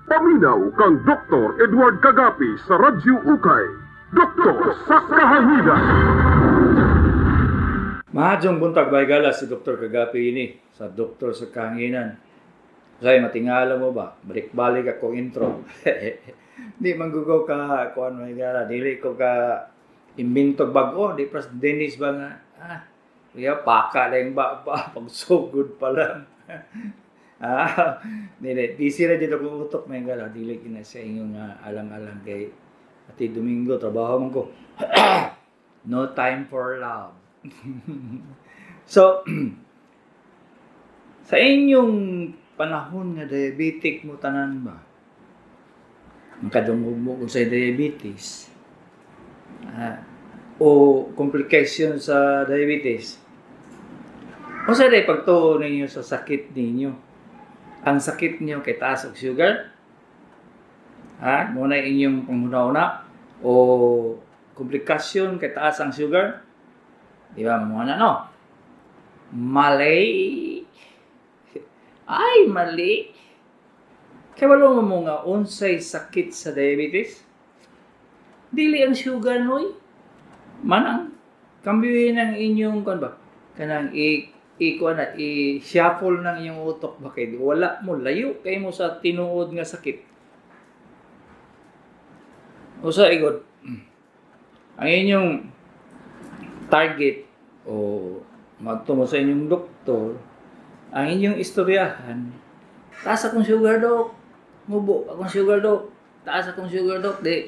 Paminaw kang Dr. Edward Kagapi sa Radyo Ukay. Doktor sa Kahanginan. Mahadjong buntag baygala si Dr. Kagapi ini sa Doktor sa Kahanginan. Say matingala mo ba? Balik-balik ako intro. Di manggugaw ka kuan baygala, dili ko ka imbintog bago, di pras Dennis ba nga. Kaya paka lang ba pag so good pa lang. Dili, busy na dito kung utok baygala, dili kina sa inyong alang-alang kay Ati Domingo trabaho man ko. No time for love. So, sa inyong panahon nga diabetic mo tanan ba? Makadungog mo kung sa diabetes. O complication sa diabetes. O sa day pagtuo ninyo sa sakit ninyo. Ang sakit niyo kay taas og sugar? Muna inyong panghuna-una o komplikasyon kay taas ang sugar? Di ba, muna no? Mali. Ay, mali. Kaya wala mo nga unsay sakit sa diabetes? Dili ang sugar, noy. Manang, kambihin ang inyong, kanang i-shuffle ng inyong utok. Bakit? Wala mo, layo kayo mo sa tinuod nga sakit. O sa igod, ang inyong target o magtungo sa inyong doktor, ang inyong istoryahan, taas akong sugar, dok. Mubo akong sugar, dok. Taas akong sugar, dok. Di,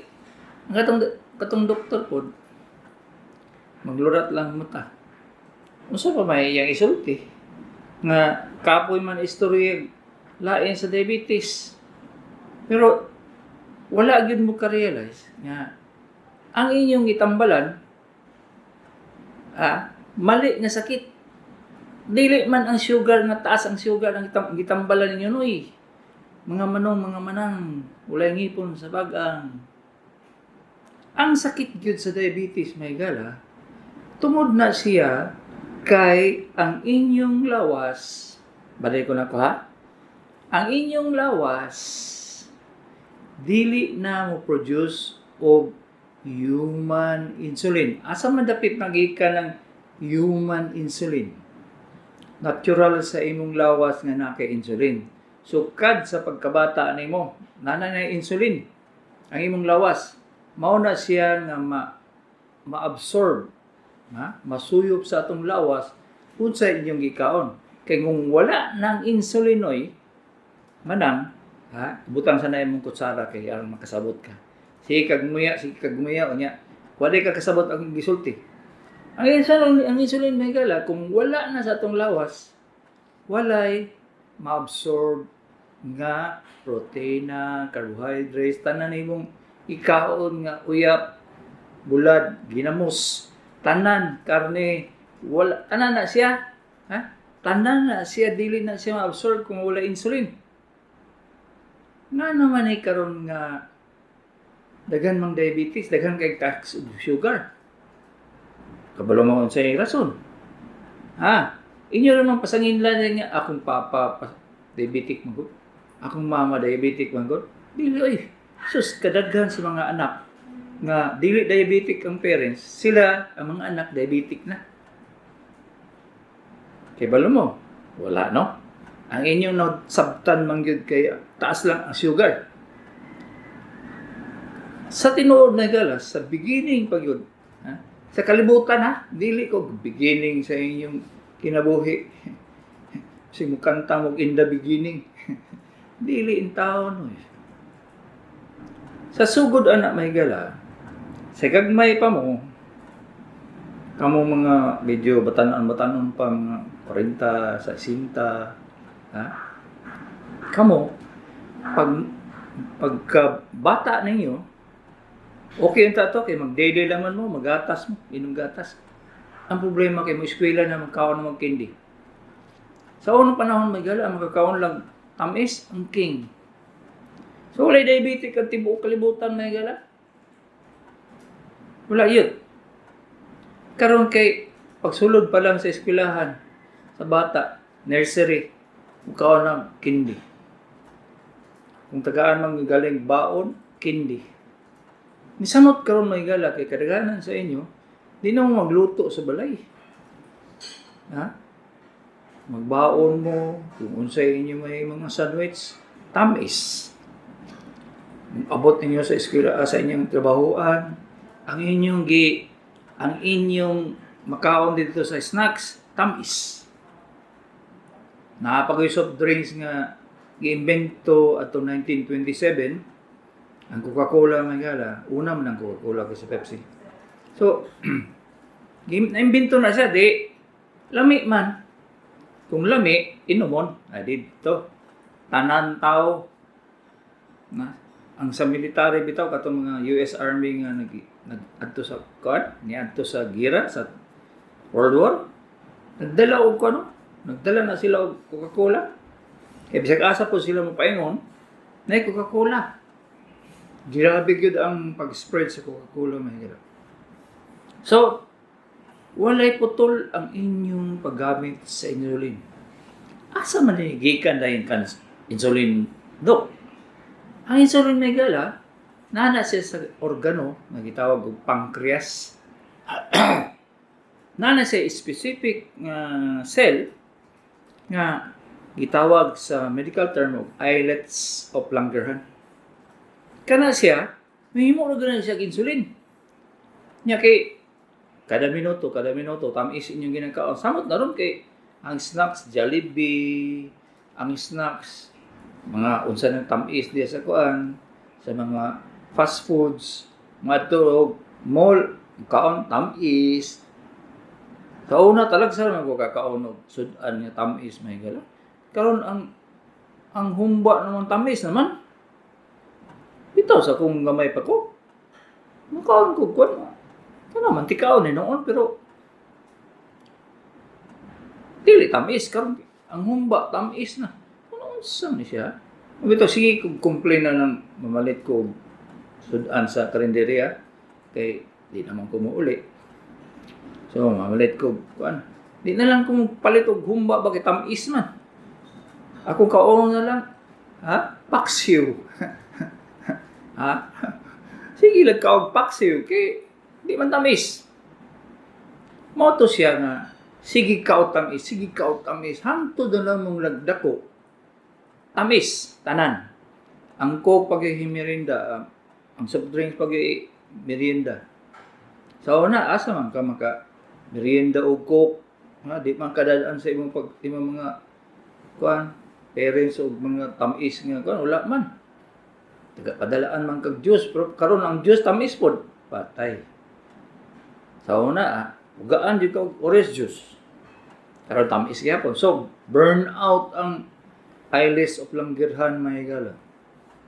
ang katong doktor po, maglurat lang mo ta. Unsa pa may iyang isulti? Nga, kapoy man istorya, lain sa diabetes. Pero, wala gyud mo ka-realize nga ang inyong itambalan mali nga sakit. Dili man ang sugar nga taas ang sugar ang gitambalan ninyo noy. Mga manang, walay ngipon sa bagang. Ang sakit gyud sa diabetes may gala tungod na siya kay ang inyong lawas. Balay ko na ko ha. Ang inyong lawas dili na mo produce og human insulin. Asa man dapit magikan ng human insulin? Natural sa imong lawas nga na kay insulin. So kad sa pagkabata nimo, nana na insulin ang imong lawas. Mao na siya nga ma-absorb, masuyop sa atong lawas unsa inyong gikaon. Kay kung wala nang insulin oy, manang butang sa na imong kutsara kay aron makasabot ka. Sige kag gumuya unya. Wala ka kasabot ang gisulti. Ang insulin may gala kung wala na sa atong lawas, walay ma-absorb nga proteina, carbohydrates, tanan imong ikaon nga uyap, bulad, ginamos, tanan, karne, wala tanan na siya. Tanan na siya, dili na siya ma-absorb kung wala insulin. Nga naman ay karon nga daghan mang diabetes, daghan kay tax sugar. Kabalo mo sa rason. Inyo naman pasanginlan niya akong papa diabetic man gud. Akong mama diabetic man gud. Dili oy. Sus kadaghan sa mga anak nga dili diabetic ang parents, sila ang mga anak diabetic na. Kay balo mo, wala no? Ang inyong nagsabtan man gyud kay taas lang ang sugar. Sa tinuod na galas, sa beginning pa yun, sa kalibutan dili ko beginning sa inyong kinabuhi. Kasi mukanta mo in the beginning. Dili in taon. Sa sugod anak may gala, sa gagmay pa mo, kamo mga medyo batanon pa mga 40, sa 60, kamo pagka bata ninyo, okay yung tato kay mag-daily laman mo, magatas mo, inom gatas. Ang problema kay mo eskwela na magkaon na magkindi. Sa unang panahon may gala, magkakaon lang tamis ang king. So wala diabetic at tibuok kalibutan may gala. Wala yun. Karon kay pagsulod pa lang sa eskwelahan sa bata, nursery, magkaon ng kindi. Kung tagaan man galing baon, kindi. Nisamot karon may gala kay kadaganan sa inyo, di na mo magluto sa balay. Ha? Magbaon mo, kung unsay inyo may mga sandwich, tamis. Abot ninyo sa eskwela sa inyong trabahoan, ang inyong makaon dito sa snacks, tamis. Napagay soft drinks nga giimbento ato 1927, ang Coca-Cola may gala, una man ang Coca-Cola kasi Pepsi. So, naimbento na siya, di, lami man. Kung lami, inumon, dito. Tanan tao, na, ang sa military bitaw, katong mga US Army nga nag-adto sa, niadto sa gira, sa World War, nagdala og nagdala na sila og Coca-Cola. Kaya bisag asa po sila mapaingon, na Coca-Cola. Grabe yun ang pag-spread sa Coca-Cola, mahirap. So, walay putol ang inyong paggamit sa insulin. Asa man gikan dahil kan insulin, Dok? Ang insulin may gala, nana siya sa organo, na gitawag og pancreas. Nana siya specific cell nga gitawag sa medical term of islets of Langerhans. Kana siya, mahimo na ganun siya insulin. Nya kay kada minuto, tamis inyong ginakaon. Samot na ron kay ang snacks, Jollibee, ang snacks, mga unsa ng tamis diya sa kuan, sa mga fast foods, mga turog, mall, kaon, tamis. Sa una talag sa magkakaon og sudan nga tamis may gala. Karon ang humba naman tamis naman. Bitaw sa kung gamay pa ko. Makaon ko kuan. Kana man tikaon ni noon pero dili tamis karon ang humba tamis na. Ano unsa ni siya? Bitaw sige kung complain na lang mamalit ko sudan sa karinderya kay di naman ko muuli. So mamalit ko kuan. Di na lang ko palit og humba bakit tamis man. Ako kaon na lang. Ha? Paksiw. Ha? Sige lang ka og paksiw kay di man tamis. Moto siya nga sige ka og tamis hangtod na lang mong lagdako. Tamis tanan. Ang coke pag merienda, ang soft drinks pag merienda. Sa una asa man ka maka merienda og coke, ha di man kadadaan sa imong mga kuan parents og mga tamis nga kuan wala man. Padalaan man kag juice pero karon ang juice tamis pod patay. Sa una ugaan di ka orange juice. Karon tamis gyapon. So burn out ang islets of Langerhans may gala.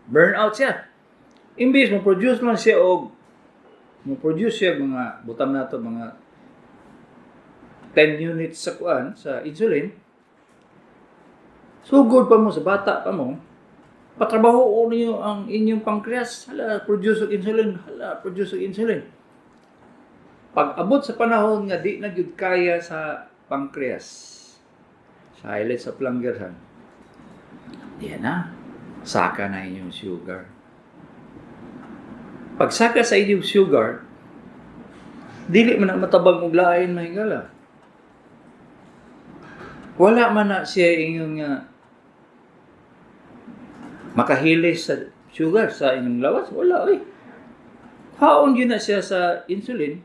Burn out siya. Imbis mo produce man siya og mga butam nato mga 10 units sa kuan sa insulin. Sugod pa mo sa bata pa mo. Patrabaho niyo ang inyong pancreas, produce og insulin. Pag abot sa panahon nga di na gyud kaya sa pancreas, sa islets of Langerhans, diyan na, saka na inyong sugar. Pag saka sa inyong sugar, dili man na matabang og lain mahingala. Wala man na siya inyong makahilis sa sugar sa inyong lawas. Wala, Haon yun na siya sa insulin,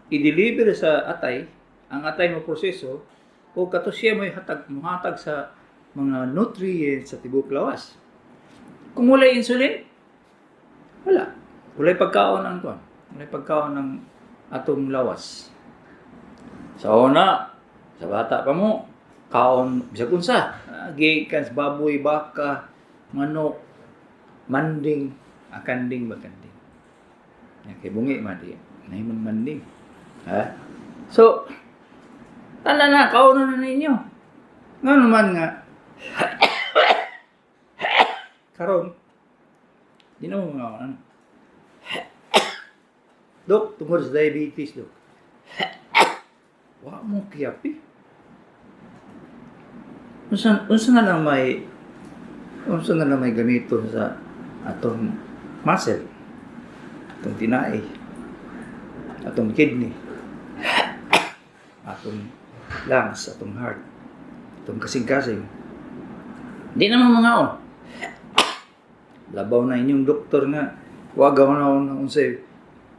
i-deliver sa atay, ang atay mo proseso, o kato siya may hatag sa mga nutrients sa tibok lawas. Kung wala insulin, wala. Wala pagkaon ang kuan. Wala pagkaon ng atong lawas. Sa una, sa bata pa mo, kaon bisag unsa, gikan sa baboy, baka, manok, manding, akanding, bakanding. Yan kay bungi madi, naimon manding. Ha? So, tala na, kauno na ninyo. Nga naman nga, karon, di na mo mga ano. Dok, tungkol sa diabetes, Dok. Wa mo kiyapi. Unsa na lang may Unsa na lang may gamito sa atong muscle, atong tinai, atong kidney, atong lungs, atong heart, atong kasing-kasing. Di naman mga on. Labaw na inyong doktor nga, wagaw na akong unsay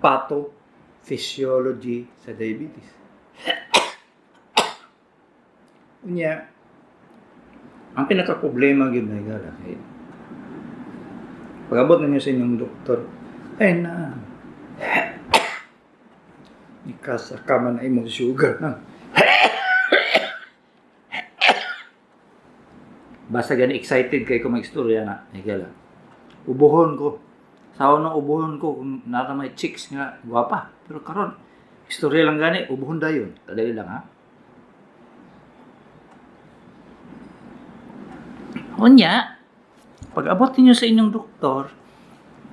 pathophysiology sa diabetes. Unya, ang pinaka-problema gyud na igala kay pag-abot ninyo sa inyong doktor, ay na ikasaka man na imong sugar na. Basta gani excited kay ko mag-istorya na, igala. Ubuhon ko. Sa unang ubuhon ko, kung nata may chicks nga, guwapa. Pero karon, istorya lang gani, ubuhon dayon. Kadali lang ha. Unya, pag abot niyo sa inyong doktor,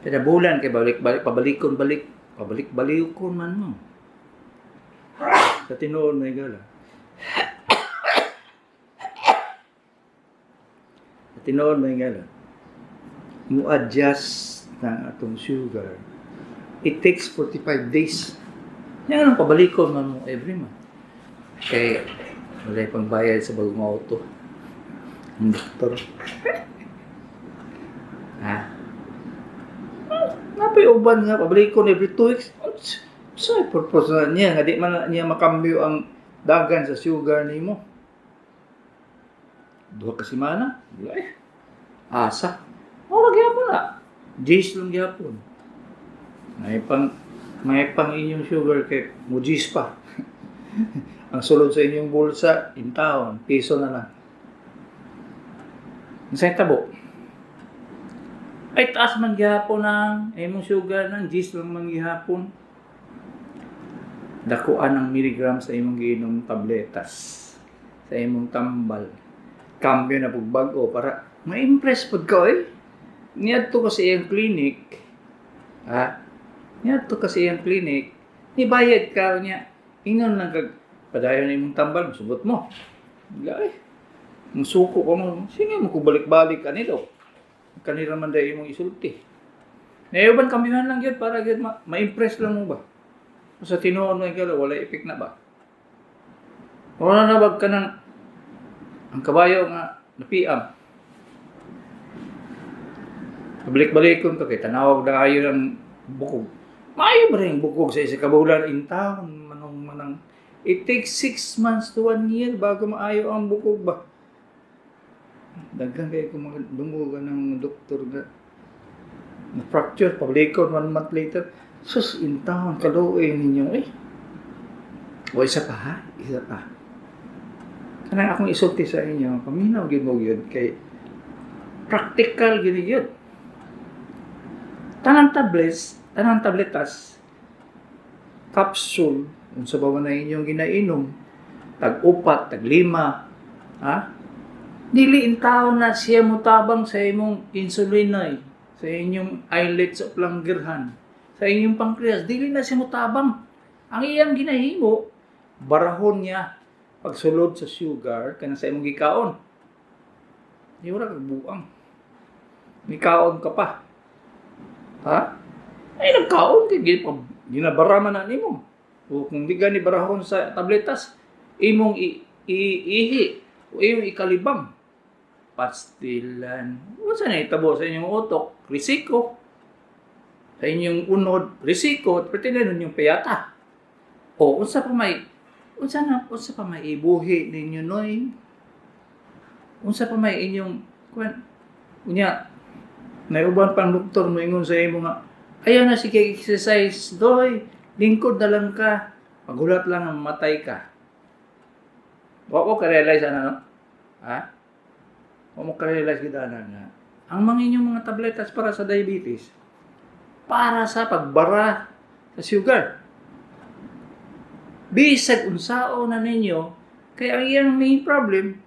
kada bulan kay balik-balik, pabalik-balikon man mo. Sa tinuod na igala. Sa tinuod na igala. Mu-adjust ng atong sugar. It takes 45 days. Yan ang pabalikon man mo every month. Kaya wala pang bayad sa bagong auto. Ang doktor. Ha? Napay uban nga, pabalikon every 2 weeks. So, purpose na niya, nga di man niya makambyo ang dagan sa sugar ni mo. 2 ka semana, ay, asa. Wala gyapon na. Jis lang gyapon. May pang inyong sugar kay mujis pa. Ang sulod sa inyong bulsa, in town, piso na lang. Sa tabo. Ay taas man gyapon ang imong sugar ng jis lang man gyapon. Dakuan ang miligram sa imong giinom tabletas. Sa imong tambal. Kambyo na pagbago para ma-impress pud ka Niadto kasi iyang clinic. Ha? Niadto kasi iyang clinic. Nibayad ka niya. Ingon lang kag padayon na imong tambal, subot mo. Gay. Musuko ko mo. Sige mo ko balik-balik kanito. Kanila man dahil imong isulti. Nayuban kami man lang yun para yun ma-impress lang mo ba? Sa tinuon mo ikaw, wala epek na ba? Wala na bag ka ng ang kabayo nga napiam. Balik-balikon ka kay tanawag na kayo ng bukog. Maayo ba rin bukog sa isa kabulan in town? Manong. It takes 6 months to 1 year bago maayo ang bukog ba? Daghan kayo kung dungugan ng doktor na na-fracture, pablikon 1 month later. Sus, in town, kaluoy ninyo O isa pa ha? Isa pa. Kanang akong isulti sa inyo, paminaw mo yun kay practical gini yun. Tanang tabletas, capsule, kung sa bawa na inyong ginainom, tag-4, tag-5, ha? Dili in tao na siya mutabang sa imong insulin sa inyong islets of Langerhans, sa inyong pancreas, dili na siya mutabang. Ang iyang ginahimo, barahon niya pagsulod sa sugar kana sa imong gikaon. Di wala kag buang. Gikaon ka pa. Ha? Ay nagkaon kay ginabaraman na nimo. O kung di gani barahon sa tabletas, imong ihi o imong ikalibang. Pastilan. Unsa na itabo sa inyong utok? Risiko. Sa inyong unod, risiko, pertinan ninyong payata. O unsa pa may ibuhi ninyo noy? Unsa pa may inyong unya naiuban pang doktor mo ingon sa imo nga ayaw na sige exercise doy, lingkod na lang ka, pagulat lang ang matay ka. Wa ko ka-realize no? Ha? Wa mo ka-realize gid nga ang mga inyong mga tabletas para sa diabetes para sa pagbara sa sugar. Bisag unsao na ninyo, kaya ang iyang main problem,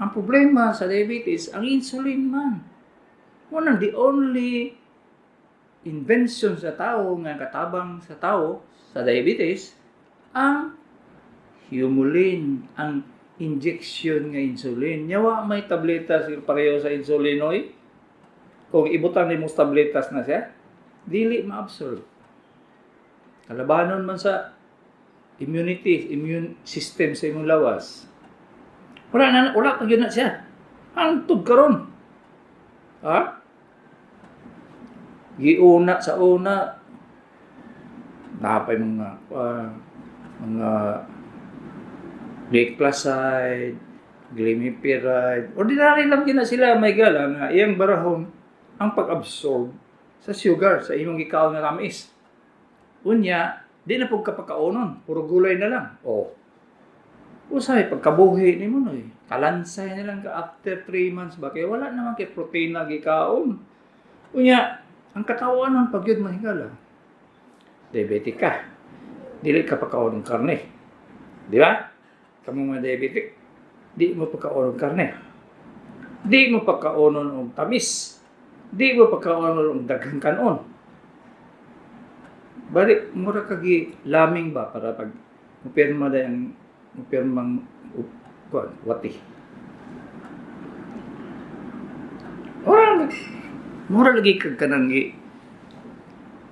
ang problema sa diabetes, ang insulin man. One the only invention sa tao nga katabang sa tao sa diabetes, ang humulin, ang injection nga insulin. Nyawa may tabletas pareho sa insulin oy. Kung ibutan nimo sa tabletas na siya, dili ma-absorb. Kalabanon man sa immune system sa imong lawas. Wala pa gyud na siya. Hangtod karon. Ha? Giuna sa una napay mga glycoside, glimepiride. Ordinary lang din na sila may gala nga iyang barahon ang pag-absorb sa sugar sa imong gikaon nga tamis. Unya, di na pug kapakaunon, puro gulay na lang. Usay pagkabuhi nimo noy. Kalansay na lang ka after 3 months ba kay wala naman kay protein na gikaon. Unya, ang katawan ng pagyud mahingala. Diabetic ka. Dili ka pagkaon ng karne. Di ba? Kamong mga diabetic, di mo pagkaon ng karne. Di mo pagkaon ng tamis. Di mo pagkaon ng daghang kanon. Balik, mura kagi laming ba para pag mupirma na yung mupirmang wati. Mura lagi kag kanang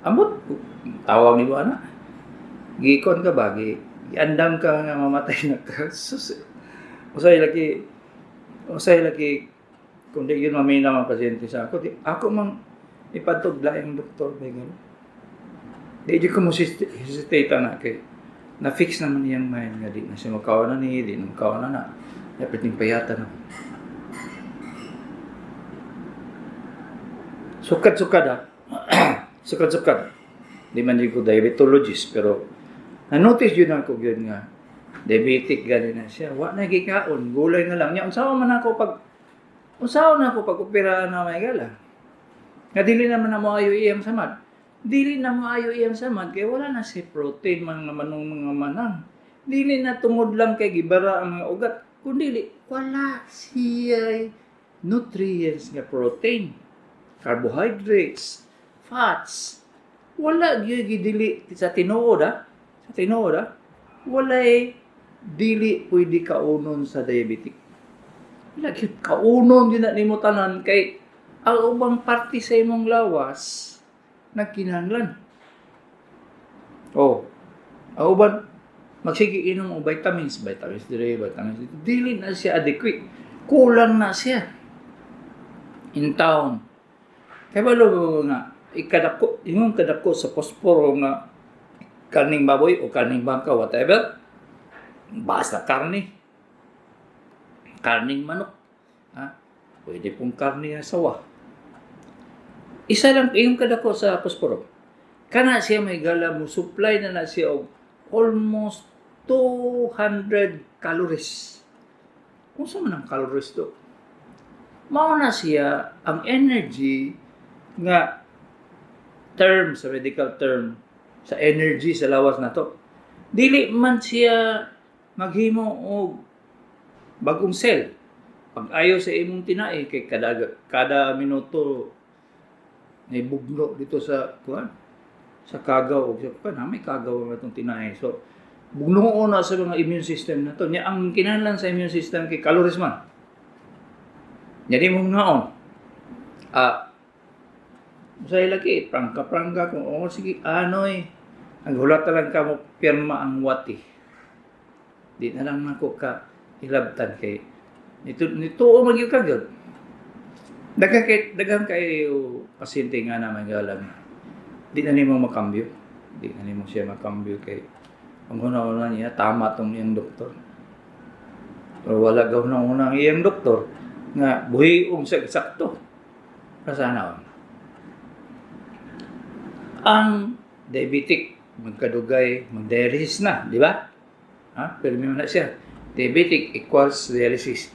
amot tawag ni ba na? Gikon ka ba? Giandam ka nga mamatay na ka. Usay lagi kung di yun mamina mga pasyente sa ako mang ipadtugla yung doktor may gano'n. Di ko mo hesitate na kay na-fix naman niyang mind nga di na siya magkawanan ni, di na magkawanan na. Dapat yung payata na. Sukad-sukad ha. Sukad-sukad. Di man ko diabetologist, pero na-notice yun ako yun nga. Diabetic gani na siya. Wa na gikaon, gulay na lang niya. Unsaon na ako pag-opera na may gala. Nga dili naman na mo ayo iyang samad. Dili na maayo iyang samad kay wala na si protein man nga manong mga manang. Dili na tungod lang kay gibara ang mga ugat, kundi wala siya nutrients nga protein, carbohydrates, fats. Wala gyud dili sa tinuod ha. Sa tinuod ha. Wala dili pwede kaunon sa diabetic. Wala gyud kaunon din na nimo tanan kay ang ubang parte sa imong lawas nagkinahanglan. Ang uban, magsige inom og vitamins D, vitamins. Dili na siya adequate. Kulang na siya. In town. Kaya balo nga, imong kadako sa posporo nga karning baboy o karning bangka, whatever, basta karne. Karning manok. Pwede pong karne na sawa. Isa lang yung kadako sa posporo. Kana siya may gala mo supply na siya og almost 200 calories. Kung sa man ang calories to? Mao na siya ang energy nga term sa medical term sa energy sa lawas na to. Dili man siya maghimo og bagong cell. Pag ayo sa imong tinai kay kada minuto may bugno dito sa sa kagaw o sa may kagaw nga itong tinay. So, bugno na sa mga immune system na to. Ang kinahanglan sa immune system kay calories man. Jadi mo ngaon. Usay lagi, prangka kung sige, ang hulat lang ka mo, pirma ang wati. Di na lang ako ka ilabtan kay nito o magyug kagad. Daghang kay pasyente nga naman galang. Di na nimo makambyo. Di na nimo siya makambyo kay ang una niya tama tong iyang doktor. Pero wala gaw na unang iyang doktor nga buhiong sa eksakto. Kasana ang diabetic magkadugay, mag-dialysis na, di ba? Pero may na siya. Diabetic equals dialysis.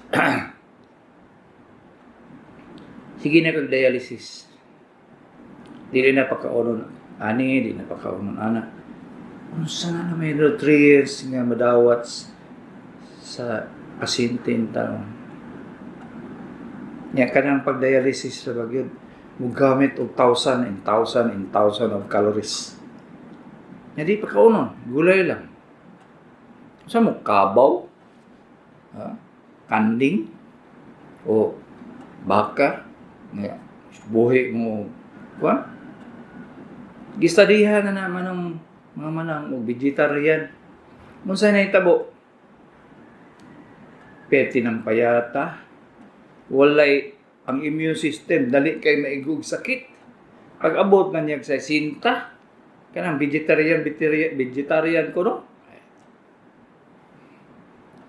Sige na kag-dialysis. Dili na pagkaunon ani, di na pagkaunon anak. Ano sana may nutrients nga madawat sa pasyente in taon. Nya kanang pag-dialysis sa bagyod, mugamit og 1,000 of calories. Nya di pagkaunon, gulay lang. Sa mo kabaw? Kanding o baka nga buhi mo kuan gistadihan na naman ng mga manang o vegetarian unsa na itabo peti ng payata walay ang immune system dali kay maigug sakit pag abot na niya sa sinta kanang vegetarian ko no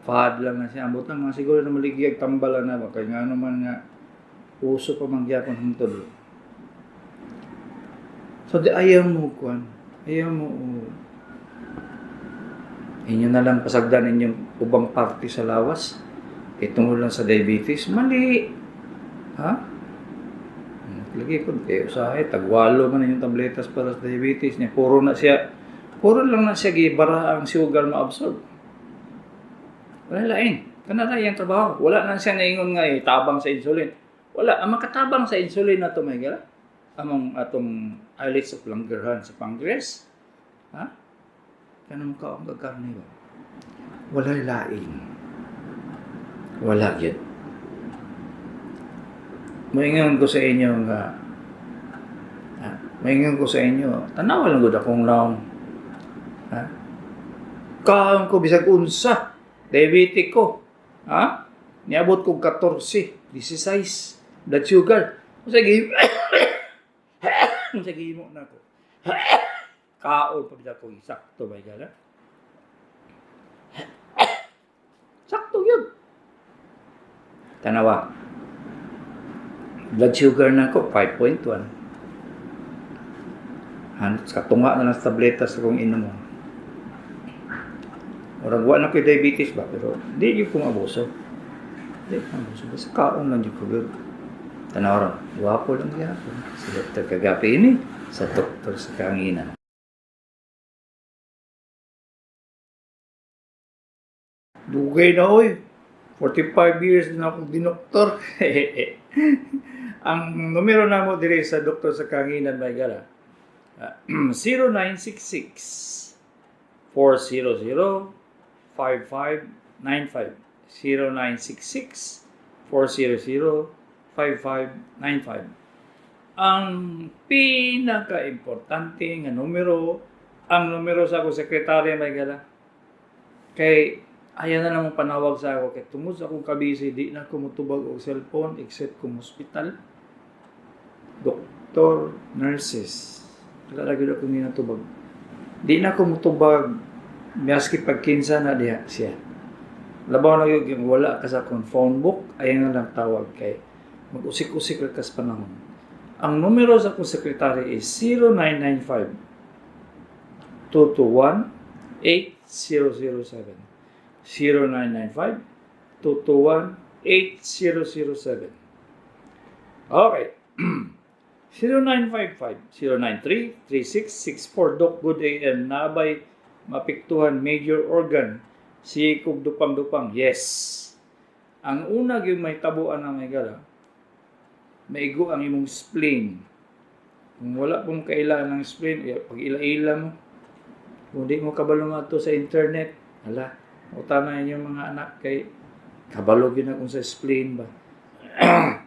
fad lang na siya. Ambot lang nga siguro na maligiyag tambala na ba. Kaya nga naman nga uso pa mangyapon ng tulo. So di ayaw mo kuan. Ayaw mo inyo na lang pasagdan inyong ubang party sa lawas. Itungol lang sa diabetes. Mali. Ha? Lagi ko. Usahay. Tagwalo man yung tabletas para sa diabetes niya. Puro lang na siya gibara ang sugar ma-absorb. Wala lain. Kanara yung trabaho. Wala na siya naingon nga tabang sa insulin. Wala. Ang makatabang sa insulin na ito, may gara. Among atong islets of Langerhans sa pancreas. Ha? Kanang ka ang gagarni ba? Wala lain. Wala yun. Maingon ko sa inyo nga tanawa lang gud akong naong. Ha? Kaon ko bisag unsa. Diabetic ko. Ha? Niabot ko 14, 16. Blood sugar. Sige mo na ko. Kaon pa ko sakto ba gala? Sakto yun. Tanawa. Blood sugar na ko 5.1. Katunga na lang sa tabletas akong inom mo. Orang wa na ko diabetes ba pero di yung kumabuso. Basta kaon lang yung kubir. Tanawaran, wapo lang siya. Si Dr. Kagapi ini sa Dr. sa Kanginan. Dugay na oy. 45 years na akong dinoktor. Ang numero na mo dire sa Dr. sa Kanginan may gala. 0966 400 5595 0966 400 5595. Ang pinaka-importante nga numero, ang numero sa akong sekretarya may gala. Kay ayaw na namang panawag sa ako kay tungod sa akong kabisi di na ko motubag og cellphone except kung hospital. Doktor, nurses. Wala lagi ako ninatubag. Di na ko motubag maski pagkinsa na diha siya. Labaw na yung wala ka sa akong phone book, ayaw na lang tawag kay mag-usik-usik ka sa panahon. Ang numero sa akong sekretary is 0995 221 8007 0995 221 8007. Okay. 0955-093-3664 Doc Good AM nabay mapiktuhan major organ si kog dupang-dupang. Yes. Ang una yung may tabuan na may gala, maigo ang imong spleen. Kung wala pong kailangan ng spleen, pag ila-ila mo, kung di mo kabalo nga ito sa internet, hala, utanan yung mga anak kay kabalo yun na kung sa spleen ba.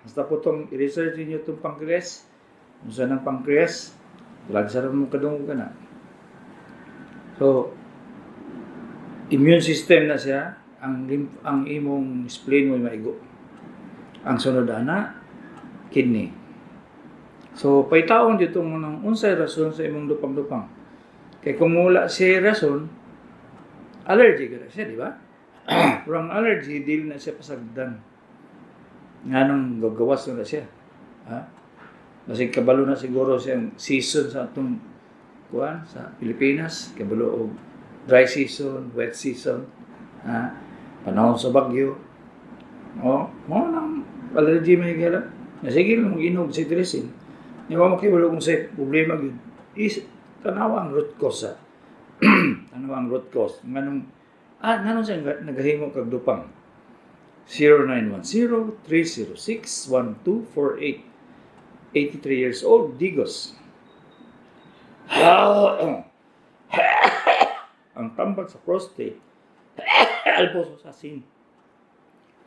Basta po itong i-research niyo itong pancreas, kung saan ang pancreas, lagsara mo kadungog ka na. So, immune system na siya, ang imong spleen mo maigo. Ang sunod ana, kidney. So, paitaon dito mo ng unsay rason sa imong dupang-dupang. Kaya kung wala siya rason, allergy ka na siya, di ba? Pero ang allergy, dili na siya pasagdan. Nga nung gagawas na siya. Ha? Kasi kabalo na siguro siyang season sa atong kuan sa Pilipinas, kabalo og dry season, wet season, panahon sa bagyo. Mo nang allergy may gala. Sige lang mag-inom cetirizine. Di ba makibalo kung sa problema gyud. Is tanawa ang root cause sa. Tanawa ang root cause. Nganong siya nagahimo kag dupang. 0910-306-1248. 83 years old, Digos. Ang tambag sa prostate. Alposasin.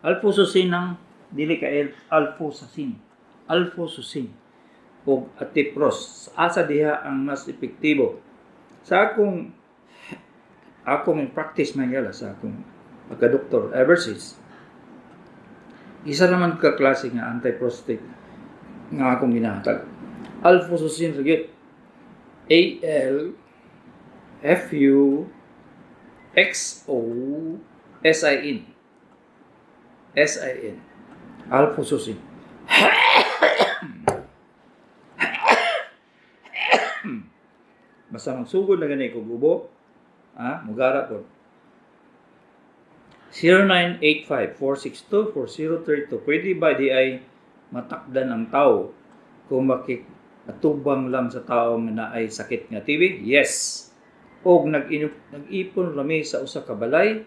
Alfususin ng dili ka alfusasin. Alfususin o atipros. Asa diha ang mas epektibo. Sa akong practice man gala sa akong pagka-doktor ever since. Isa naman ka klase nga anti-prostate nga akong ginahatag. Alfususin sige. ALFUXOSIN. SIN. Alfususin. Basta magsugod na ganay kung gubo, mugara po. 0985-462-4032. Pwede ba di ay matakdan ang tao kung makikatubang lang sa tao nga na ay sakit nga TB? Yes. O nag-ipon rami sa usa ka balay,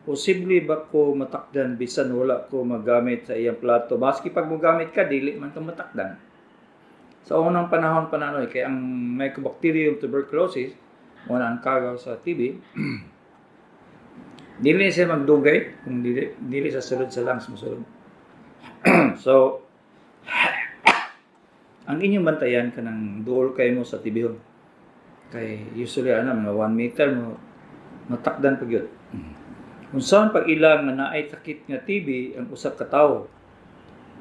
posible ba ko matakdan bisan wala ko magamit sa iyang plato? Maski pag mogamit ka, dili man ka matakdan. Sa unang panahon pananoy, kaya ang Mycobacterium tuberculosis, wala ang kagaw sa TB, dili siya magdugay, kung dili sa sulod sa lungs musulod. So, ang inyong bantayan ka ng duol kayo mo sa TB hon. Kay usually mga 1 meter mo matakdan pag yun. Kung saan pag ilang na naay sakit nga TB ang usap ka tao,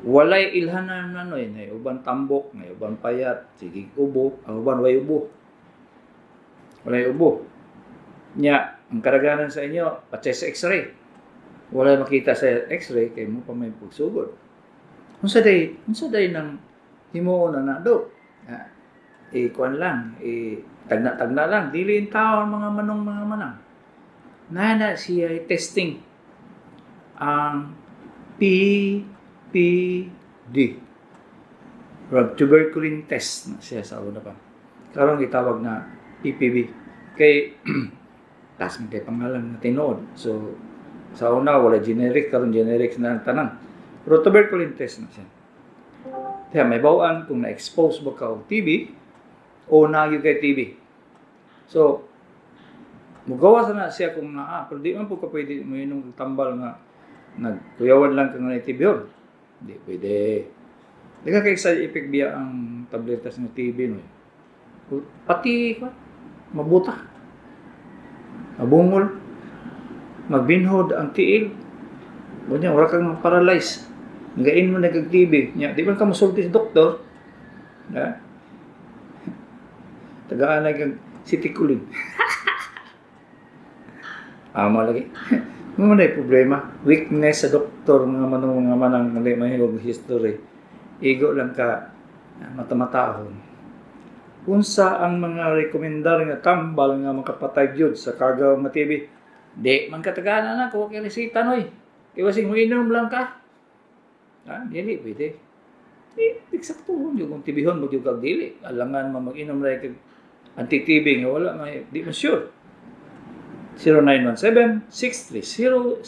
walay ilhanan may uban tambok, may uban payat, sige ubo, ang uban way ubo. Walay ubo. Nya, ang karaganan sa inyo, pa-chest x-ray. Wala makita sa x-ray, kay mo pa may pagsugod. Unsa day nang himuon na do. Kuan lang, tagna lang, dili in taon mga manang. Nana siya testing ang PPD. Tuberculin test na siya sa una pa. Karon gitawag na PPB. Kay tas kay pangalan na tinuod. So sa una wala generic, karon generic na tanan. Pero tuberculin test na siya. Kaya may bawaan kung na-expose ba ka og TB o nagyo kay TB. So mugawa na siya kung pero di man po ka pwede mo inom tambal nga nagkuyawan lang kang na TB yun. Hindi pwede. Di ka kay side effect biya ang tabletas ng TB no. Pati mabuta, mabungol, magbinhod ang tiil. Ganyan, wala kang paralyze. Nagain mo nagag-TB. Di ba ka masulti sa doktor? Tagaan na kang sitikulin. Lagi. Mo na problema. Weakness sa doktor, mga manang mahihog history. Igo lang ka matamatahon. Unsa ang mga rekomendar nga tambal nga makapatay gyud sa kagaw nga TB? Di man katagana na ko kay resita noy. Kay wasing mo inom lang ka. Dili pwede. Eksakto yung kung TB-hon mo yung dili. Alangan mo mag-inom na kag anti-TB nga wala may di mo sure. 0917-630-0989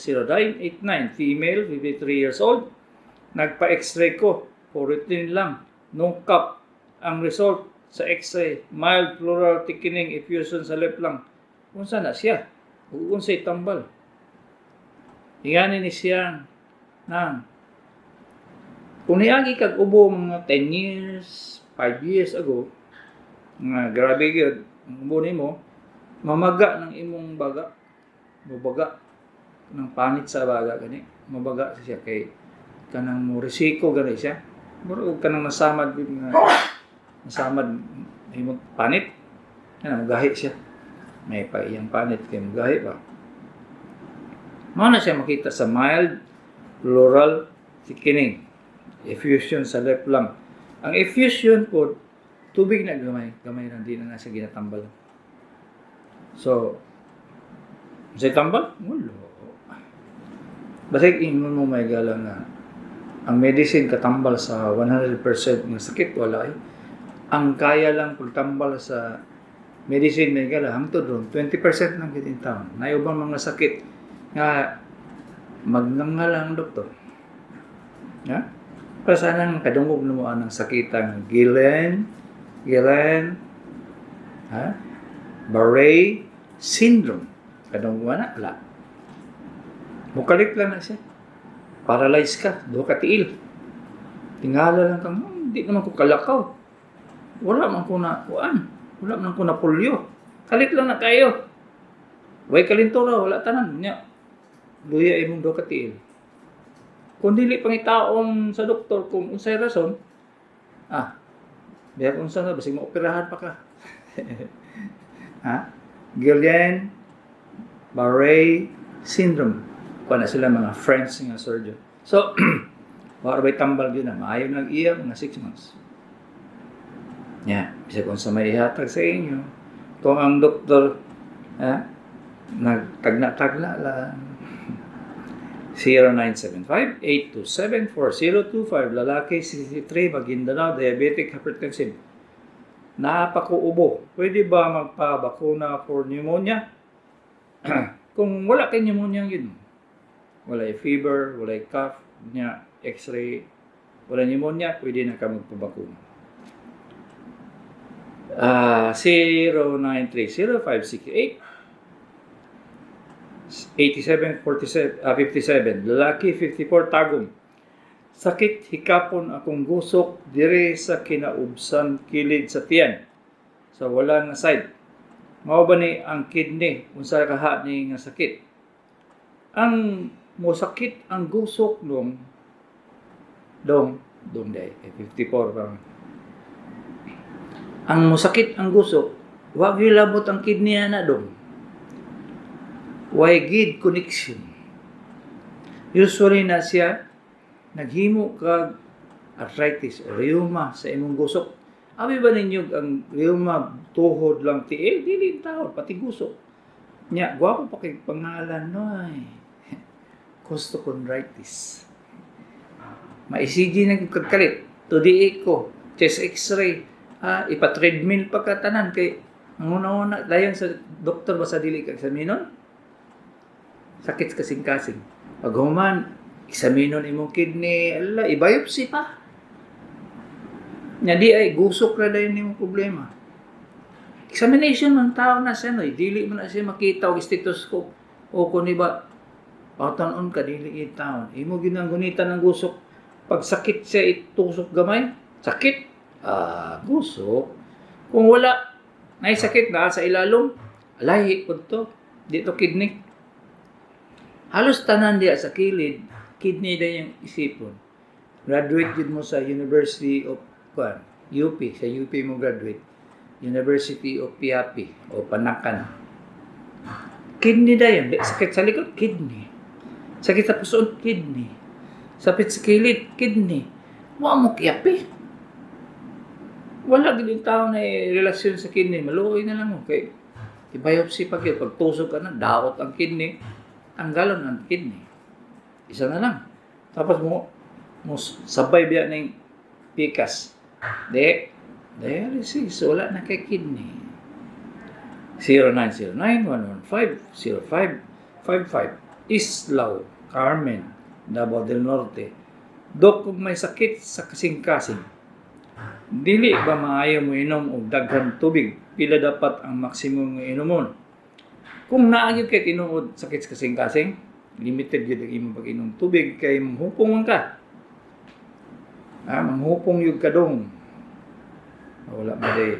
female, 53 years old. Nagpa-x-ray ko. For routine lang. No cup ang result sa x-ray. Mild pleural thickening effusion sa left lung. Unsa na siya? Unsay tambal. Ingani ni siya nang kung niagi kag ubo mga 10 years, 5 years ago, nga grabe gyud ang ubo nimo, mamaga ng imong baga. Mabaga ng panit sa baga gani. Mabaga siya kay kanang mo resiko gani siya. Muro kanang nasamad imong panit. Kana magahi siya. May pa iyang panit kay magahi ba. Mao na siya makita sa mild pleural thickening. Effusion sa left lung. Ang effusion po, tubig na gamay na di na nasa ginatambal. So, sa tambal? Wala. Basta ingon mo may gala nga, ang medicine katambal sa 100% ng sakit, wala eh. Ang kaya lang pagtambal sa medicine may gala, hangtod ron, 20% ng kitintaon. Nayobang mga sakit nga magnangal ang doktor. Para sanang kadungog na mo ang sakitang Barré syndrome. Kadungog na, wala. Mukalik lang na siya. paralyzed ka, do ka tiil. Tingala lang kang, hindi naman ko kalakaw. Wala man ko na, wala man ko na pulyo. Kalit lang na kayo. Way kalintura, wala tanan. Nya, luya imong do ka tiil. Kung dili pangitaon sa doktor, kung unsay rason, biya kung saan na, basig maoperahan pa ka. Guillain-Barré syndrome. Kung na sila mga friends nga surgeon. So, baka tambal yun na, maayaw nag-iya, mga 6 months. Bisa kung sa may ihatag sa inyo, kung ang doktor, nagtagna-tagna lang. 0975-827-4025, lalaki, 63, Maguindanao, diabetic, hypertensive. Napakuubo. Pwede ba magpabakuna for pneumonia? Kung wala kay pneumonia yun, wala fever, wala cough, x-ray, wala pneumonia, pwede na ka magpabakuna. 0930-568 8757, lalaki, 54, Tagum. Sakit hikapon akong gusok dire sa kinaubsan kilid sa tiyan. Sa wala nga side. Mao ba ni ang kidney unsa kaha ni nga sakit? Ang mosakit ang gusok dong day 54 pa. Ang mosakit ang gusok, wag labot ang kidney ana dong. Why gid connection. Usually na siya naghimo kag arthritis o rheuma sa imong gusok. Abi ba ninyo ang rheuma tuhod lang tiil, dili tahod pati gusok. Nya gwapo pa kay pangalan noy. Costochondritis. Ma-ECG na kagkalit, to the echo, chest x-ray, ipa-treadmill pa ka tanan kay ang una-una dayon sa doktor ba sa dili ka examinon? Sakit kasing-kasing. Pag human, examinon imong kidney, i-biopsy pa. Nga di ay, gusok na dahil imong problema. Examination ng tao na siya, dili mo na siya makita o stethoscope. O kung iba, patanon ka, dili itaon. Imo ginanggunitan ng gusok. Pag sakit siya, itusok gamay. Sakit? Gusok. Kung wala, may sakit na sa ilalong, lahi po to. Dito kidney. Halos tanan diya sa kilid, kidney na yung isipon. Graduate yun mo sa University of UP, sa UP mo graduate. University of Piapi o Panakan. Kidney na yun. Sakit sa likod, kidney. Sakit sa pusoon, kidney. Sakit sa kilid, kidney. Wala mo kiyapi. Wala din tao na relasyon sa kidney. Maluoy na lang mo. Okay. I-biopsy pag yun. Pag tusok ka na, daot ang kidney. Tanggalon ang kidney. Isa na lang. Tapos mo sabay biya ng pikas. Dialysis. Wala na kay kidney. 0909-115-0555 Islao, Carmen, Davao del Norte. Dok, kung may sakit sa kasing-kasing, dili ba maayo mo inom o daghan tubig? Pila dapat ang maksimum ng inomon? Kung naagyo kay tinuod sakit kasing-kasing, limited yun ang imong pag-inom tubig kay manghupong ka. Manghupong yung kadong. Wala may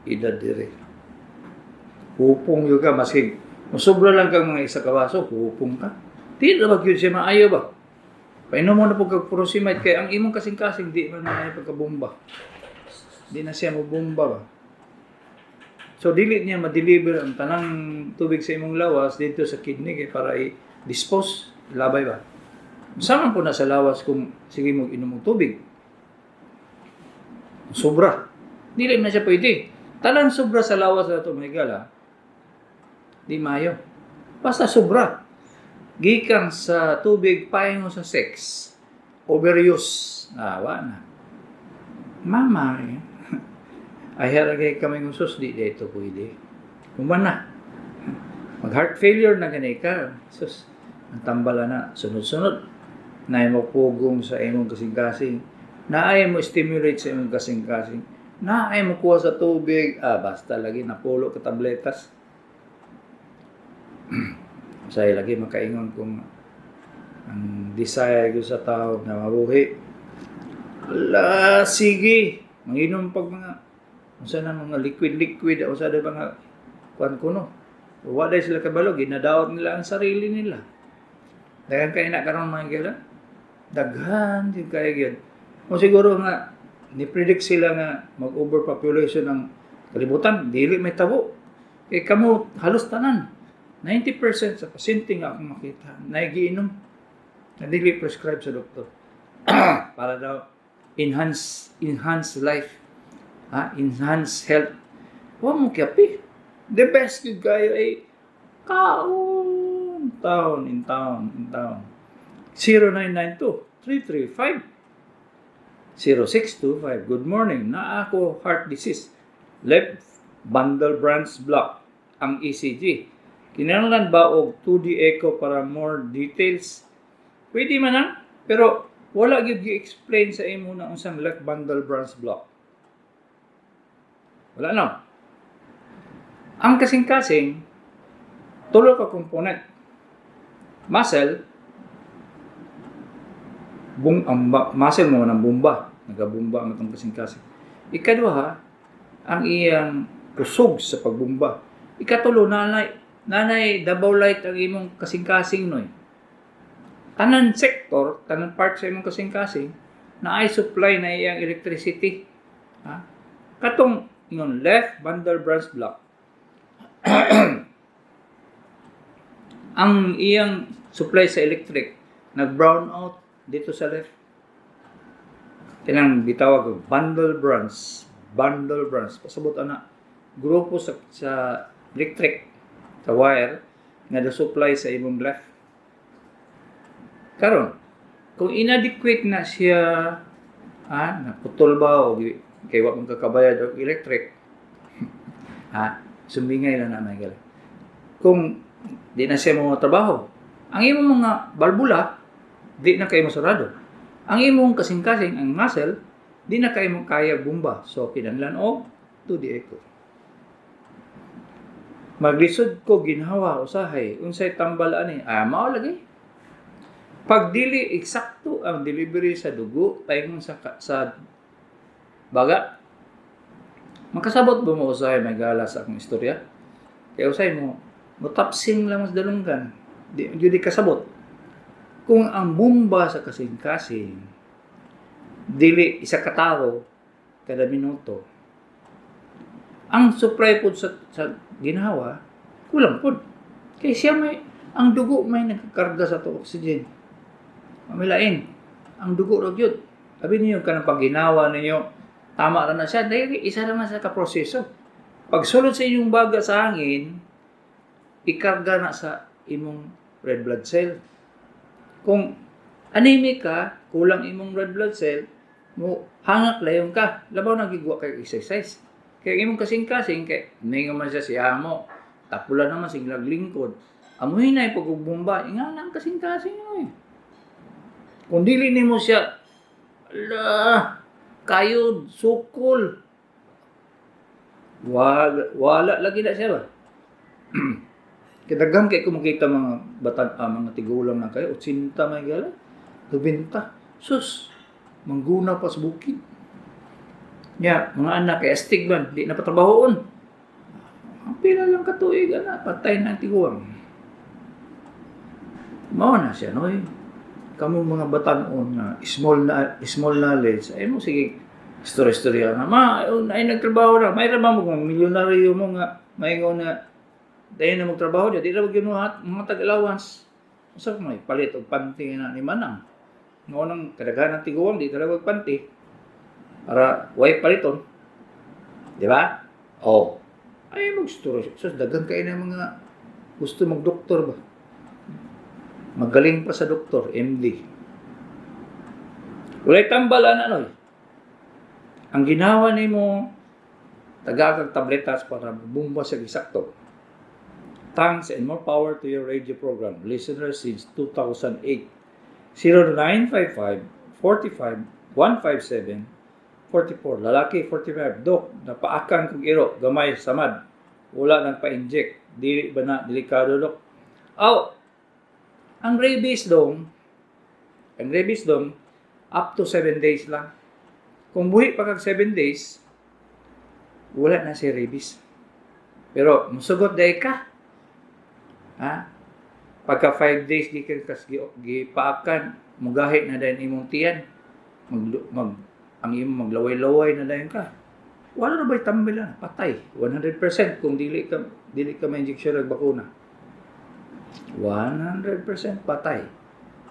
edad dire. Hupong yung ka, maski masobra lang kang mga isa kawaso, hupong ka. Di na ba yun siya maayo ba? Painom mo na po kag-furosemide kay ang imong kasing-kasing di man na pagkabomba. Di na siya mabomba ba? So, dili niya ma-deliver ang tanang tubig sa imong lawas dito sa kidney para i-dispose, labay ba? Sama po na sa lawas kung sige mo inom ng tubig. Sobra. Dili na siya pwede. Talang sobra sa lawas na ito, may gala. Di mayo. Basta sobra. Gikan sa tubig, pain mo sa sex. Overuse. Wala na. Mama, ay haragay kami ng sus, di dito pwede. Kuman na. Mag-heart failure na ganay ka. Sus, ang tambala na. Sunod-sunod. Naay mo pugong sa imong kasing-kasing. Naay mo stimulate sa imong kasing-kasing. Naay mo kuha sa tubig. Basta lagi napulo ka tabletas. Say lagi makaingon kung Ang desire ko sa tao na mabuhi. Ala, sige. Manginom pag mga, usa na mga liquid, usa na mga kuan kuno. Wala sila kabalo, ginadaot nila ang sarili nila. Daghan kayo na karon mga gila. Daghan din kayo gyud. O siguro nga ni-predict sila nga mag-overpopulation ng kalibutan, dili may tabo. Kamo halos tanan. 90% sa pasyente nga akong makita nagiinom. Na dili prescribe sa doktor. Para daw enhance life. Enhance health. Wa mo kapi. The best good kayo ay kaon, taon, in town. 0992-335-0625. Good morning. Na ako heart disease. Left bundle branch block. Ang ECG. Kinahanglan ba og 2D echo para more details? Pwede man na. Pero wala gyud gi-explain sa imo na unsang left bundle branch block. Wala na. Ang kasing-kasing, tulo ka component. Muscle, muscle mo ng bomba. Nagabomba ang itong kasing-kasing. Ikaduha, ang iyang kusog sa pagbomba. Ikatulo, nanay double light ang imong kasing-kasing noy. Tanan sector, tanan part sa imong kasing-kasing, na ay supply na iyang electricity. Katong yung left bundle branch block, ang iyang supply sa electric nag-brown out dito sa left. Tinang bitawag ko bundle branch. Pasabot ana grupo sa electric sa wire nga do-supply sa imong left. Karon kung inadequate na siya naputol ba o kay wa mong kakabayad og electric sumbingay lang na may galing. Kung di na siya mga trabaho, ang imong mga balbula, di na kayo masarado. Ang imong kasing-kasing, ang muscle, di na kayo kaya bumba. So, kinahanglan og 2D echo. Maglisod ko, ginhawa, usahay, unsay tambal ani, mao lagi. Pag dili eksakto ang delivery sa dugo, paingon sa baga, makasabot ba mo usahay may gala sa akong istorya? Kaya usahay mo, mutapsing lang mas dalunggan. Di kasabot. Kung ang bomba sa kasing-kasing, dili isa katao kada minuto, ang supply po sa ginhawa, kulang po. Kaya siya ang dugo may nagkakarga sa to oxygen. Mamilain. Ang dugo ro gyud. Sabi niyo kanang pag ginawa ninyo, tama ra na siya, dahil isa naman sa kaproseso. Pag sulod sa inyong baga sa hangin, ikarga na sa imong red blood cell. Kung anemic ka, kulang imong red blood cell, mo hangak layon ka. Labaw na gigwa kay exercise. Kaya imong kasing-kasing, kay may man siya siya mo, tapula naman sing laglingkod. Amoy na pagbumba, nga lang kasing-kasing mo eh. Kung dili nimo siya, kayod, sukol. Wala lagi na siya ba? Kadaghang kay kumukita mga mga tigulang na kayo, 80 may gala, 90. Sus, mangguna pa sa bukid. Mga anak kay astig man, di na patrabahoon. Ang pila lang katuig na, patay na tiguang. Mao na siya, noy. Kamu mga batanon nga small knowledge, ay mo sige istorya na ay nagtrabaho na may trabaho mo milyonaryo mo nga may nga dahil na magtrabaho di ra gyud mga tag-allowance usa may palit og panty na ni manang no nang kadaghanan tiguang di talaga panty para way paliton di ba ay mag-storya so daghan kay na mga gusto mag-doktor ba magaling pa sa doktor MD walay tambalan ang ginawa nimo tagakag tabletas para bumba sa gisakto. Thanks and more power to your radio program. Listeners since 2008. 0955-45-157-44. Lalaki 45. Dok, napaakan kong iro. Gamay, samad. Wala nang pa-inject. Dili ba na delikado, Dok? Ang rabies dong, Ang rabies doon, up to 7 days lang. Kung buhi pa kag 7 days, wala na si rabies. Pero, musugot dahi ka. Ha? Pagka 5 days, di ka gipaakan, mugahi na dahil imong tiyan. Ang imong maglaway-laway na dahil ka. Wala na ba'y tambilan? Patay. 100% kung dili ka ma-injection ng bakuna. 100% patay.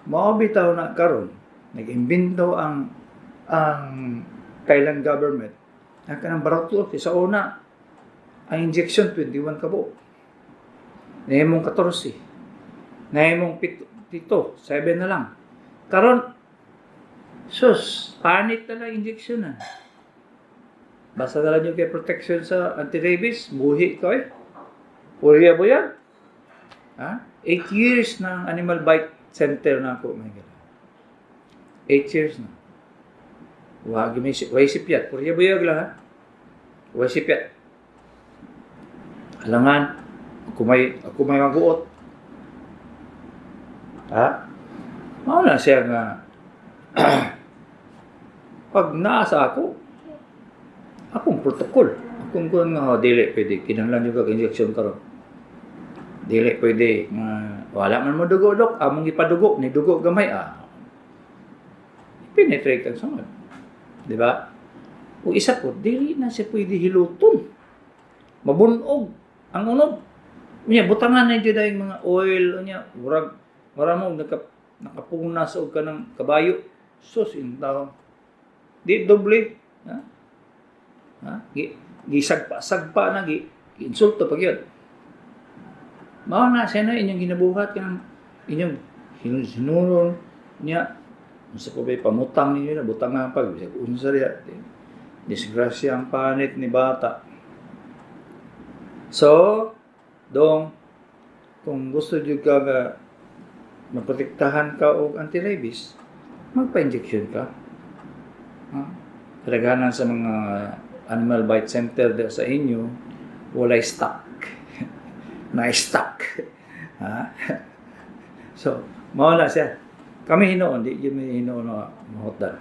Maobitaw na karon, nag-imbento ang Thailand government. Ang kanang barato, sa una, ang injection 21 kabo. Nahimong 14. Nahimong 7, 7 na lang. Karon, sus, panit na lang injection na. Basta na lang yung kay protection sa anti-rabies, buhi ka eh. Puriya mo yan. Ha? 8 years na animal bite center na ako. 8 years na. Way sipyat. Puriya buyag lang ha. Way sipyat. Alangan, ako may maguot. Ha? Mauna siya nga pag naasa akong protocol. Akong kung dili pwede. Kinahanglan yung kag-injection karon. Dili pwede. Wala man mo dugo, dok. Among ipadugo. Ni dugo gamay. Penetrate ang sunod. Diba? O isa po, dili na siya pwede hiluton. Mabunog. Ang unog. Butangan na dyan yung mga oil. Wala mo nakapunas o ka ng kabayo. Sus, intaw. Di doble. Gisagpa na. Insulto pag yun. Mao na siya na inyong ginabuhat ka ng inyong sinunod niya. Sa ko ba'y pamutang ninyo na, butang nga pag, unsa rin, disgrasya ang panit ni bata. So, dong, kung gusto nyo ka maprotektahan ka o anti-rabies, magpa-injection ka. Kalaganan sa mga animal bite center sa inyo, walay stock. Na-stock. So, mawala siya. Kami hinoon, di yun may hinoon na mahotdan.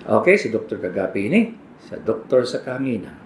Okay, si Dr. Kagapi ini, sa Doktor sa Kahanginan.